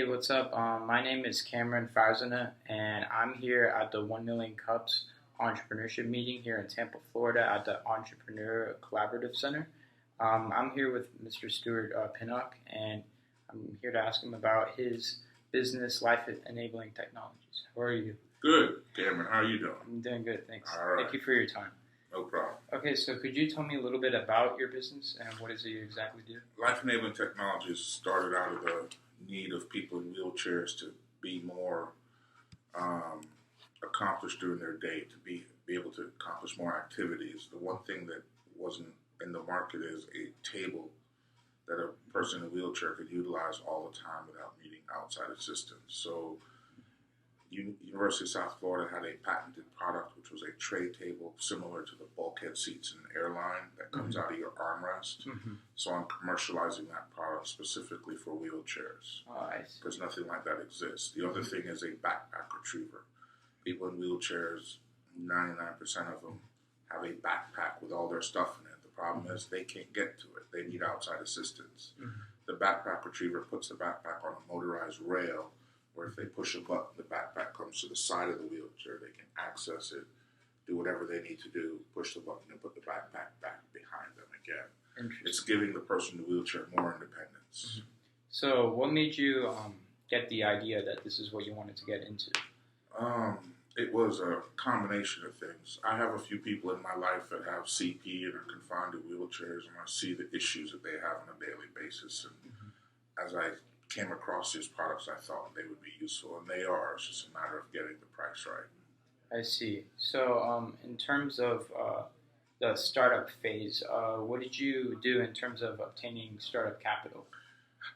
Hey, what's up? My name is Cameron Farzaneh, and I'm here at the 1 Million Cups Entrepreneurship Meeting here in Tampa, Florida at the Entrepreneur Collaborative Center. I'm here with Mr. Stuart Pinnock, and I'm here to ask him about his business, Life Enabling Technologies. How are you? Good, Cameron. How are you doing? I'm doing good, thanks. All right. Thank you for your time. No problem. Okay, so could you tell me a little bit about your business and what is it you exactly do? Life Enabling Technologies started out of the need of people in wheelchairs to be more accomplished during their day, to be able to accomplish more activities. The one thing that wasn't in the market is a table that a person in a wheelchair could utilize all the time without needing outside assistance. So University of South Florida had a patented product, which was a tray table similar to the bulkhead seats in an airline that comes out of your armrest. So I'm commercializing that product specifically for wheelchairs because nothing like that exists. The other thing is a backpack retriever. People in wheelchairs, 99% of them have a backpack with all their stuff in it. The problem is they can't get to it. They need outside assistance. The backpack retriever puts the backpack on a motorized rail where if they push a button, the backpack comes to the side of the wheelchair. They can access it, do whatever they need to do, push the button, and put the backpack back behind them again. It's giving the person in the wheelchair more independence. So what made you get the idea that this is what you wanted to get into? It was a combination of things. I have a few people in my life that have CP and are confined to wheelchairs, and I see the issues that they have on a daily basis. And as I came across these products, I thought they would be useful, and they are. It's just a matter of getting the price right. I see. So in terms of the startup phase, what did you do in terms of obtaining startup capital?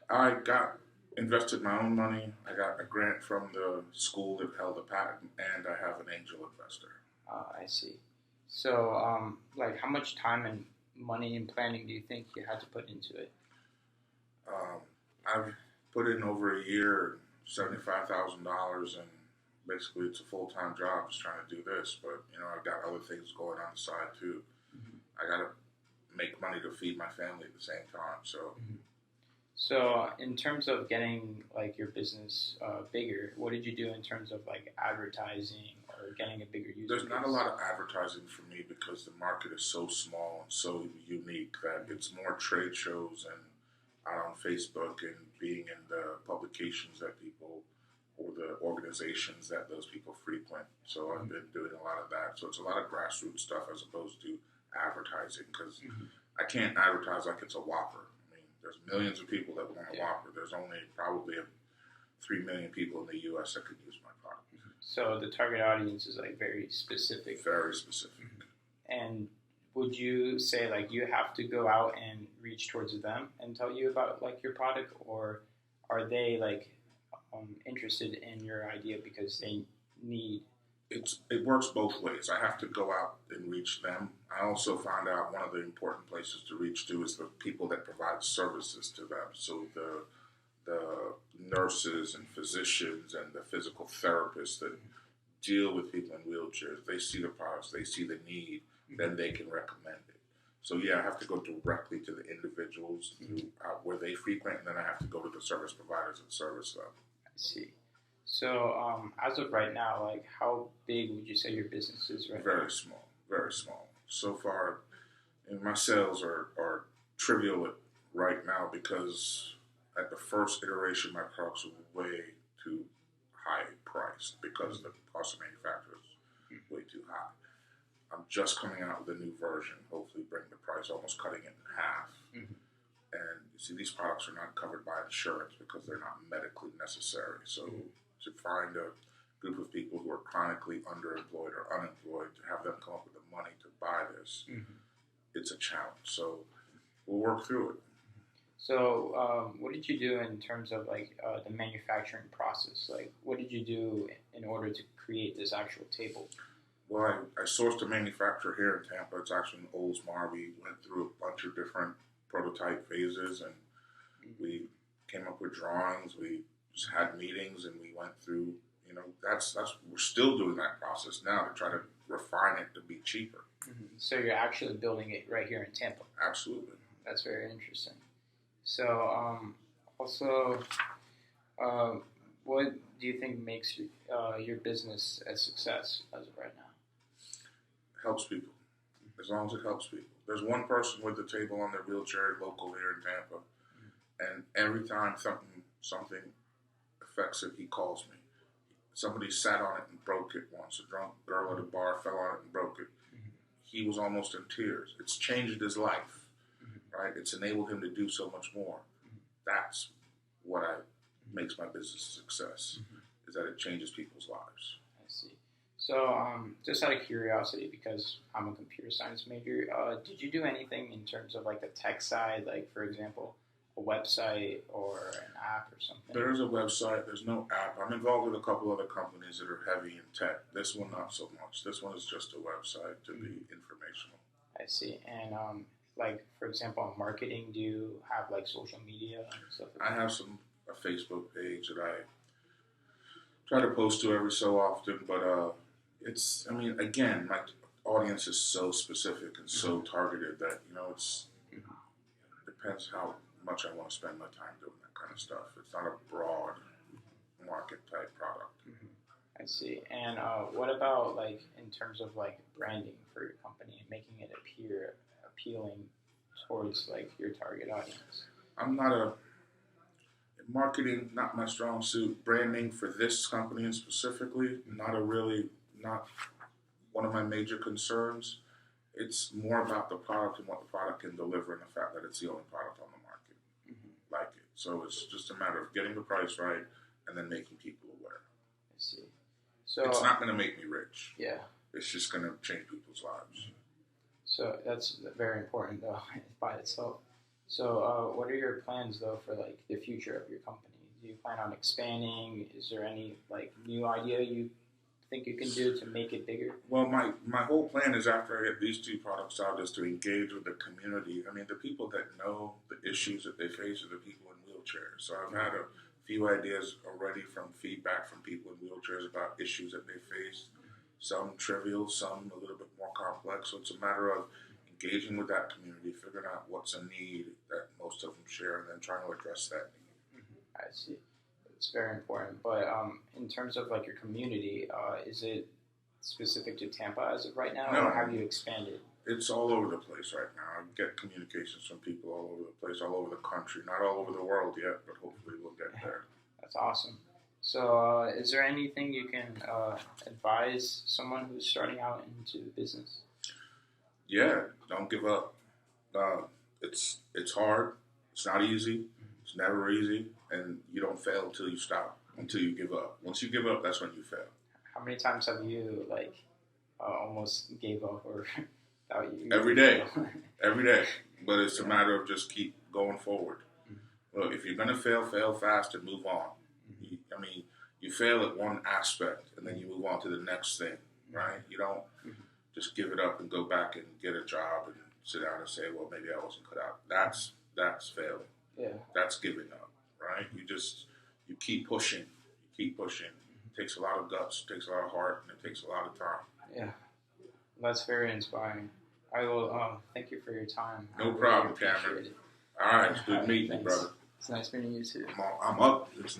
I invested my own money. I got a grant from the school that held the patent, and I have an angel investor. I see. So how much time and money and planning do you think you had to put into it? I've put in over a year, $75,000, and basically it's a full-time job just trying to do this. But, I've got other things going on the side, too. I got to make money to feed my family at the same time, so... So in terms of getting your business bigger, what did you do in terms of advertising or getting a bigger user There's base? not a lot of advertising for me because the market is so small and so unique that it's more trade shows and out on Facebook and being in the publications that people or the organizations that those people frequent. So I've been doing a lot of that. So it's a lot of grassroots stuff as opposed to advertising because I can't advertise like it's a Whopper. There's millions of people that want a Whopper. There's only probably 3 million people in the U.S. that could use my product. So the target audience is very specific. Very specific. And would you say you have to go out and reach towards them and tell you about your product, or are they interested in your idea because they need? It works both ways. I have to go out and reach them. I also found out one of the important places to reach to is the people that provide services to them. So the nurses and physicians and the physical therapists that deal with people in wheelchairs, they see the products, they see the need, then they can recommend it. So I have to go directly to the individuals where they frequent, and then I have to go to the service providers and service them. I see. So, as of right now, how big would you say your business is right now? Very small, very small. So far, my sales are trivial right now because at the first iteration, my products were way too high priced because the cost of manufacture is way too high. I'm just coming out with a new version, hopefully bring the price, almost cutting it in half. And you see, these products are not covered by insurance because they're not medically necessary. So to find a group of people who are chronically underemployed or unemployed, to have them come up with the money to buy this, it's a challenge. So we'll work through it. So what did you do in terms of the manufacturing process? What did you do in order to create this actual table? Well, I sourced a manufacturer here in Tampa. It's actually in Oldsmar. We went through a bunch of different prototype phases, and we came up with drawings. We just had meetings, and we went through. That's we're still doing that process now to try to refine it to be cheaper. So you're actually building it right here in Tampa. Absolutely. That's very interesting. So also, What do you think makes your business a success as of right now? Helps people, as long as it helps people. There's one person with the table on their wheelchair local here in Tampa, and every time something affects it, he calls me. Somebody sat on it and broke it once. A drunk girl at a bar fell on it and broke it. He was almost in tears. It's changed his life, right? It's enabled him to do so much more. That's what makes my business a success, is that it changes people's lives. I see. So, just out of curiosity, because I'm a computer science major, did you do anything in terms of like the tech side, like for example, a website or an app or something? There is a website. There's no app. I'm involved with a couple other companies that are heavy in tech. This one, not so much. This one is just a website to be informational. I see. And like for example, on marketing, do you have like social media and stuff like that? I have a Facebook page that I try to post to every so often, but it's, I mean, again, my audience is so specific and so targeted that, it's depends how much I want to spend my time doing that kind of stuff. It's not a broad market type product. I see. And what about like in terms of like branding for your company and making it appealing towards like your target audience? I'm not marketing, not my strong suit. Branding for this company and specifically, not one of my major concerns. It's more about the product and what the product can deliver and the fact that it's the only product on the market like it. So it's just a matter of getting the price right and then making people aware. I see. So it's not going to make me rich. Yeah. It's just going to change people's lives. So that's very important though by itself. So what are your plans though for like the future of your company? Do you plan on expanding? Is there any like new idea you think you can do to make it bigger? Well, my whole plan is after I get these two products out is to engage with the community. I mean, the people that know the issues that they face are the people in wheelchairs. So I've had a few ideas already from feedback from people in wheelchairs about issues that they face. Some trivial, some a little bit more complex. So it's a matter of engaging with that community, figuring out what's a need that most of them share, and then trying to address that need. I see. It's very important. But in terms of like your community, is it specific to Tampa as of right now, No. or have you expanded? It's all over the place right now. I get communications from people all over the place, all over the country. Not all over the world yet, but hopefully we'll get there. That's awesome. So is there anything you can advise someone who's starting out into business? Yeah, don't give up. It's hard. It's not easy. It's never easy. And you don't fail until you stop, until you give up. Once you give up, that's when you fail. How many times have you almost gave up or thought you? Every day. Every day. But it's a matter of just keep going forward. Look, if you're going to fail fast and move on. You fail at one aspect and then you move on to the next thing, right? You don't just give it up and go back and get a job and sit down and say, well, maybe I wasn't cut out. That's failing. Yeah. That's giving up, right? You keep pushing. It takes a lot of guts, it takes a lot of heart, and it takes a lot of time. Yeah. That's very inspiring. I will thank you for your time. No problem, Cameron. All right, it's good meeting you, brother. It's nice meeting you too. I'm up. It's